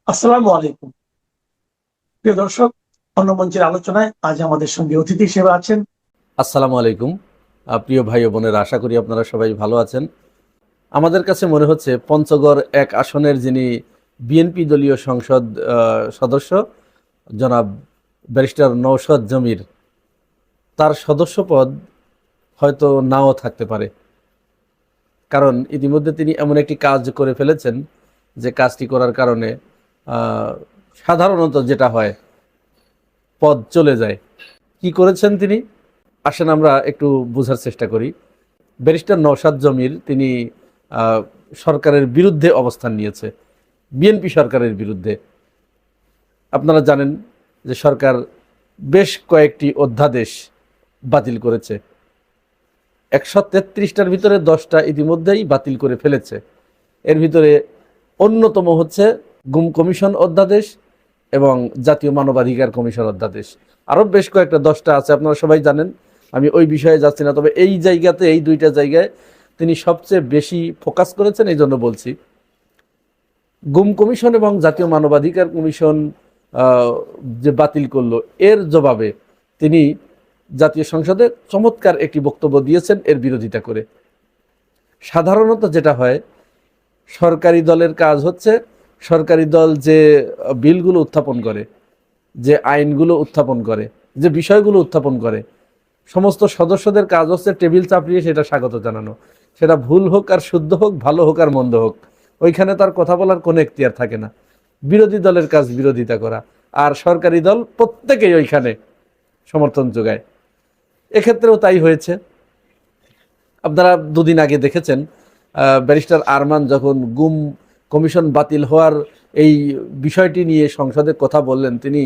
আসসালামু আলাইকুম। প্রিয় দর্শক, অন্য মঞ্চের আলোচনায় আজ আমাদের সঙ্গে অতিথি হিসেবে আছেন। আসসালামু আলাইকুম। প্রিয় ভাই ও বোনেরা, আশা করি আপনারা সবাই ভালো আছেন। আমাদের কাছে মনে হচ্ছে পঞ্চগড় এক আসনের যিনি বিএনপি দলীয় সংসদ সদস্য জনাব ব্যারিস্টার নওশাদ জমির, তার সদস্যপদ হয়তো নাও থাকতে পারে। কারণ ইতিমধ্যে তিনি এমন একটি কাজ করে ফেলেছেন যে কাজটি করার কারণে আহ, সাধারণত যেটা হয়, পদ চলে যায়। কি করেছেন তিনি? আসেন আমরা একটু বোঝার চেষ্টা করি। ব্যারিস্টার নওশাদ জমির তিনি আহ, সরকারের বিরুদ্ধে অবস্থান নিয়েছে, বিএনপি সরকারের বিরুদ্ধে। আপনারা জানেন যে সরকার বেশ কয়েকটি অধ্যাদেশ বাতিল করেছে। 133টার ভিতরে 10টা ইতিমধ্যেই বাতিল করে ফেলেছে। এর ভিতরে অন্যতম হচ্ছে গুম কমিশন অধ্যাদেশ এবং জাতীয় মানবাধিকার কমিশন অধ্যাদেশ। আরও বেশ কয়েকটা 10টা আছে, আপনারা সবাই জানেন, আমি ওই বিষয়ে যাচ্ছি না। তবে এই জায়গাতে, এই দুইটা জায়গায় তিনি সবচেয়ে বেশি ফোকাস করেছেন, এই জন্য বলছি। গুম কমিশন এবং জাতীয় মানবাধিকার কমিশন যে বাতিল করলো, এর জবাবে তিনি জাতীয় সংসদে চমৎকার একটি বক্তব্য দিয়েছেন এর বিরোধিতা করে। সাধারণত যেটা হয়, সরকারি দলের কাজ হচ্ছে, সরকারি দল যে বিলগুলো উত্থাপন করে, যে আইনগুলো উত্থাপন করে, যে বিষয়গুলো উত্থাপন করে, সমস্ত সদস্যদের কাজ হচ্ছে টেবিল চাপড়িয়ে সেটা স্বাগত জানানো। সেটা ভুল হোক আর শুদ্ধ হোক, ভালো হোক আর মন্দ হোক, ওইখানে তার কথা বলার কোনো এখতিয়ার থাকে না। বিরোধী দলের কাজ বিরোধিতা করা, আর সরকারি দল প্রত্যেকেই ওইখানে সমর্থন যোগায়। এক্ষেত্রেও তাই হয়েছে। আপনারা দুদিন আগে দেখেছেন ব্যারিস্টার আরমান যখন গুম কমিশন বাতিল হওয়ার এই বিষয়টি নিয়ে সংসদে কথা বললেন, তিনি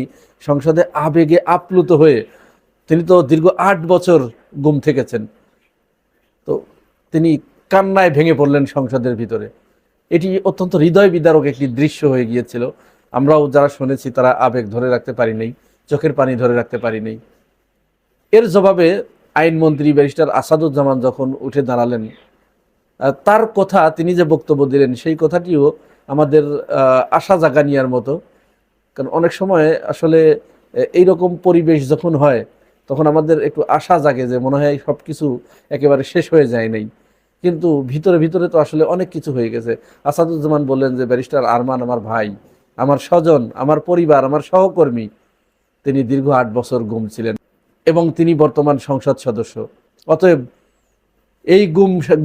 সংসদে আবেগে আপ্লুত হয়ে, তিনি তো দীর্ঘ 8 বছর গুম থেকেছেন, তো তিনি কান্নায় ভেঙে পড়লেন সংসদের ভিতরে। এটি অত্যন্ত হৃদয় বিদারক একটি দৃশ্য হয়ে গিয়েছিল। আমরাও যারা শুনেছি তারা আবেগ ধরে রাখতে পারি নাই, চোখের পানি ধরে রাখতে পারি নাই। এর জবাবে আইনমন্ত্রী ব্যারিস্টার আসাদুজ্জামান যখন উঠে দাঁড়ালেন, তার কথা, তিনি যে বক্তব্য দিলেন, সেই কথাটিও আমাদের আশা জাগানিয়ার মতো। কারণ অনেক সময় আসলে এইরকম পরিবেশ যখন হয়, তখন আমাদের একটু আশা জাগে যে মনে হয় সব কিছু একেবারে শেষ হয়ে যায় নাই, কিন্তু ভিতরে ভিতরে তো আসলে অনেক কিছু হয়ে গেছে। আসাদুজ্জামান বললেন যে ব্যারিস্টার আরমান আমার ভাই, আমার স্বজন, আমার পরিবার, আমার সহকর্মী। তিনি দীর্ঘ 8 বছর গুম ছিলেন এবং তিনি বর্তমান সংসদ সদস্য। অতএব এই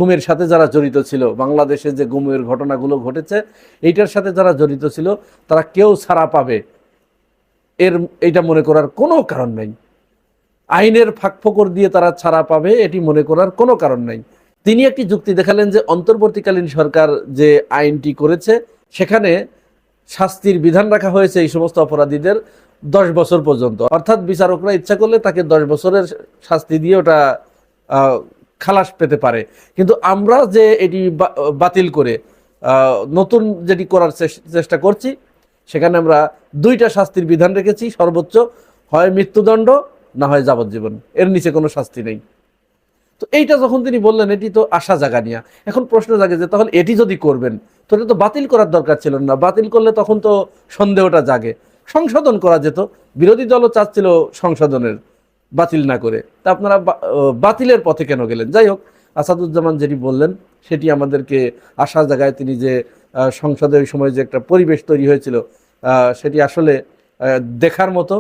গুমের সাথে যারা জড়িত ছিল, বাংলাদেশে যে গুমের ঘটনাগুলো ঘটেছে, এইটার সাথে যারা জড়িত ছিল, তারা কেউ ছাড়া পাবে এইটা মনে করার কোনো কারণ নেই। আইনের ফাঁকফোকর দিয়ে তারা ছাড়া পাবে এটি মনে করার কোনো কারণ নাই। তিনি একটি যুক্তি দেখালেন যে অন্তর্বর্তীকালীন সরকার যে আইনটি করেছে, সেখানে শাস্তির বিধান রাখা হয়েছে এই সমস্ত অপরাধীদের 10 বছর পর্যন্ত। অর্থাৎ বিচারকরা ইচ্ছা করলে তাকে 10 বছরের শাস্তি দিয়ে ওটা আহ, খালাস পেতে পারে। কিন্তু আমরা যে এটি বাতিল করে নতুন যেটি করার চেষ্টা করছি, সেখানে আমরা দুইটা শাস্তির বিধান রেখেছি। সর্বোচ্চ হয় মৃত্যুদণ্ড, না হয় যাবজ্জীবন, এর নিচে কোনো শাস্তি নেই। তো এইটা যখন তিনি বললেন, এটি তো আশা জাগানিয়া। এখন প্রশ্ন জাগে যে তাহলে এটি যদি করবেন, তাহলে তো বাতিল করার দরকার ছিল না। বাতিল করলে তখন তো সন্দেহটা জাগে, সংশোধন করা যেত। বিরোধী দলও চাচ্ছিল সংশোধনের, বাতিল না করে। তা আপনারা বাতিলের পথে কেন গেলেন? যাই হোক, আসাদুজ্জামান যেটি বললেন সেটি আমাদেরকে আশা জাগায়। তিনি যে সংসদে ওই সময় যে একটা পরিবেশ তৈরি হয়েছিল, সেটি আসলে দেখার মতো।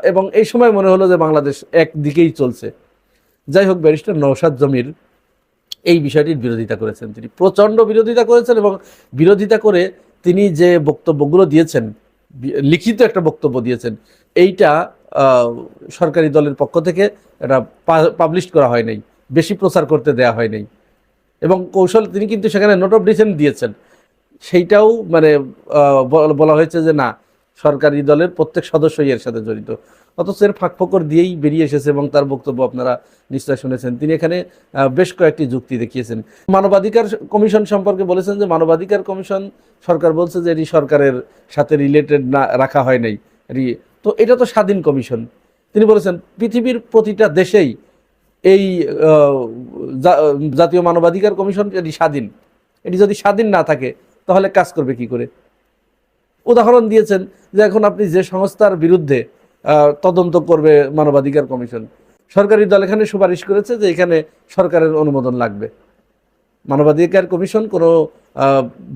এবং এই সময় মনে হলো যে বাংলাদেশ একদিকেই চলছে। যাই হোক, ব্যারিস্টার নওশাদ জমির এই বিষয়টির বিরোধিতা করেছেন, তিনি প্রচণ্ড বিরোধিতা করেছেন। এবং বিরোধিতা করে তিনি যে বক্তব্যগুলো দিয়েছেন, লিখিত একটা বক্তব্য দিয়েছেন, এইটা সরকারি দলের পক্ষ থেকে এটা পাবলিশ করা হয় নাই, বেশি প্রচার করতে দেয়া হয় নাই। এবং কৌশল তিনি কিন্তু সেখানে নোট অফ ডিসেন্ট দিয়েছেন, সেইটাও মানে বলা হয়েছে যে না, সরকারি দলের প্রত্যেক সদস্যই এর সাথে জড়িত। অথচ এর ফাঁকফোকর দিয়েই বেরিয়ে এসেছে। এবং তার বক্তব্য আপনারা নিশ্চয় শুনেছেন। তিনি এখানে বেশ কয়েকটি যুক্তি দেখিয়েছেন। মানবাধিকার কমিশন সম্পর্কে বলেছেন যে মানবাধিকার কমিশন, সরকার বলছে যে এটি সরকারের সাথে রিলেটেড না, রাখা হয় নাই এটি। তো এটা তো স্বাধীন কমিশন। তিনি বলেছেন পৃথিবীর প্রতিটা দেশেই এই জাতীয় মানবাধিকার কমিশন এটি স্বাধীন। এটি যদি স্বাধীন না থাকে, তাহলে কাজ করবে কি করে? উদাহরণ দিয়েছেন যে এখন আপনি যে সংস্থার বিরুদ্ধে তদন্ত করবে মানবাধিকার কমিশন, সরকারি দল এখানে সুপারিশ করেছে যে এখানে সরকারের অনুমোদন লাগবে। মানবাধিকার কমিশন কোনো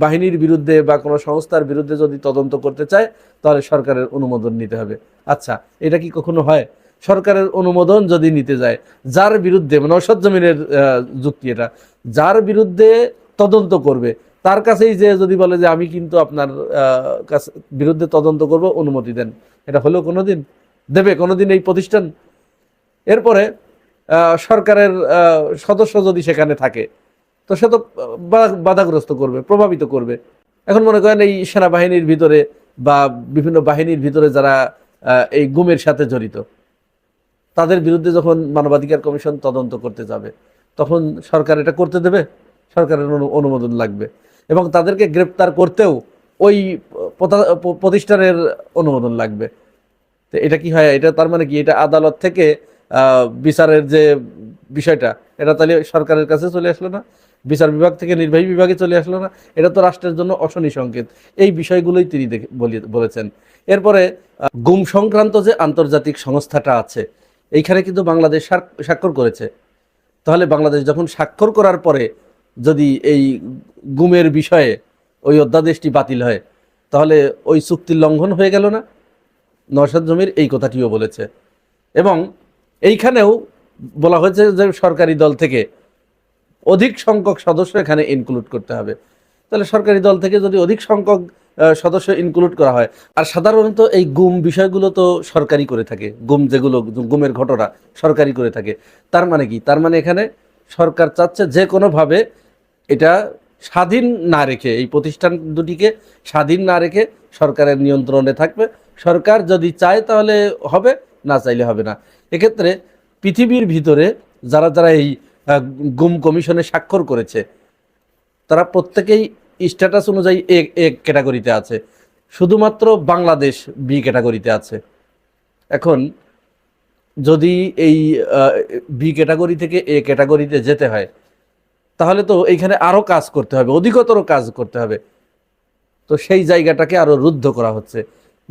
বাহিনীর বিরুদ্ধে বা কোনো সংস্থার বিরুদ্ধে যদি তদন্ত করতে চায় তাহলে সরকারের অনুমোদন নিতে হবে। আচ্ছা, এটা কি কখনো হয়? সরকারের অনুমোদন যদি নিতে যায়, যার বিরুদ্ধে, মানে নওশাদ জমিরের যুক্তি এটা, যার বিরুদ্ধে তদন্ত করবে তার কাছেই যে যদি বলে যে আমি কিন্তু আপনার কাছে বিরুদ্ধে তদন্ত করব, অনুমতি দেন, এটা হলেও কোনোদিন দেবে কোনোদিন এই প্রতিষ্ঠান? এরপরে সরকারের সদস্য যদি সেখানে থাকে তো সে তো বাধাগ্রস্ত করবে, প্রভাবিত করবে। এখন মনে করেন এই সেনাবাহিনীর ভিতরে বা বিভিন্ন বাহিনীর ভিতরে যারা এই গুমের সাথে জড়িত, তাদের বিরুদ্ধে যখন মানবাধিকার কমিশন তদন্ত করতে যাবে তখন সরকার এটা করতে দেবে? সরকারের অনুমোদন লাগবে, এবং তাদেরকে গ্রেপ্তার করতেও ওই প্রতিষ্ঠানের অনুমোদন লাগবে। তো এটা কি হয়? এটা তার মানে কি, এটা আদালত থেকে বিচারের যে বিষয়টা, এটা তাহলে সরকারের কাছে চলে আসলো না? বিচার বিভাগ থেকে নির্বাহী বিভাগে চলে আসলো না? এটা তো রাষ্ট্রের জন্য অশনি সংকেত। এই বিষয়গুলোই তিনি বলেছেন। এরপরে গুম সংক্রান্ত যে আন্তর্জাতিক সংস্থাটা আছে, এইখানে কিন্তু বাংলাদেশ স্বাক্ষর করেছে। তাহলে বাংলাদেশ যখন স্বাক্ষর করার পরে যদি এই গুমের বিষয়ে ওই অধ্যাদেশটি বাতিল হয়, তাহলে ওই চুক্তির লঙ্ঘন হয়ে গেল না? নওশাদ জমির এই কথাটিও বলেছে। এবং এইখানেও বলা হয়েছে যে সরকারি দল থেকে অধিক সংখ্যক সদস্য এখানে ইনক্লুড করতে হবে। তাহলে সরকারি দল থেকে যদি অধিক সংখ্যক সদস্য ইনক্লুড করা হয়, আর সাধারণত এই গুম বিষয়গুলো তো সরকারি করে থাকে, যেগুলো গুমের ঘটনা সরকারি করে থাকে, তার মানে কি? তার মানে এখানে সরকার চাচ্ছে যে কোনোভাবে এটা স্বাধীন না রেখে, এই প্রতিষ্ঠান দুটিকে স্বাধীন না রেখে সরকারের নিয়ন্ত্রণে থাকবে। সরকার যদি চায় তাহলে হবে, না চাইলে হবে না। এক্ষেত্রে পৃথিবীর ভিতরে যারা যারা এই গুম কমিশনে স্বাক্ষর করেছে তারা প্রত্যেকেই স্ট্যাটাস অনুযায়ী এ ক্যাটাগরিতে আছে, শুধুমাত্র বাংলাদেশ বি ক্যাটাগরিতে আছে। এখন যদি এই বি ক্যাটাগরি থেকে এ ক্যাটাগরিতে যেতে হয় তাহলে তো এইখানে আরও কাজ করতে হবে, অধিকতর কাজ করতে হবে। তো সেই জায়গাটাকে আরও রুদ্ধ করা হচ্ছে।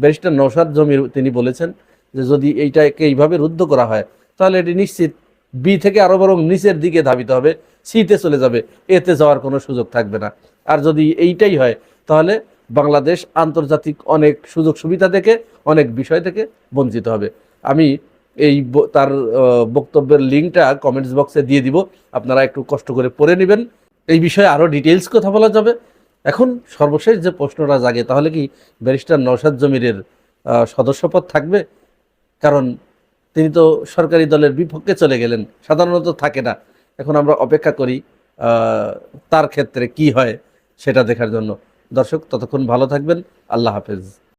ব্যারিস্টার নওশাদ জমির তিনি বলেছেন যে যদি এইটাকে এইভাবে রুদ্ধ করা হয় তাহলে এটি নিশ্চিত বি থেকে আরও বরং নিচের দিকে ধাবিত হবে, সিতে চলে যাবে, এতে যাওয়ার কোনো সুযোগ থাকবে না। আর যদি এইটাই হয় তাহলে বাংলাদেশ আন্তর্জাতিক অনেক সুযোগ সুবিধা থেকে, অনেক বিষয় থেকে বঞ্চিত হবে। আমি এই তার বক্তব্যের লিঙ্কটা কমেন্টস বক্সে দিয়ে দিব, আপনারা একটু কষ্ট করে পড়ে নেবেন। এই বিষয়ে আরও ডিটেলস কথা বলা যাবে। এখন সর্বশেষ যে প্রশ্নটা জাগে, তাহলে কি ব্যারিস্টার নওশাদ জমিরের সদস্যপদ থাকবে? কারণ তিনি তো সরকারি দলের বিপক্ষে চলে গেলেন, সাধারণত থাকে না। এখন আমরা অপেক্ষা করি তার ক্ষেত্রে কি হয় সেটা দেখার জন্য। দর্শক, ততক্ষণ ভালো থাকবেন। আল্লাহ হাফেজ।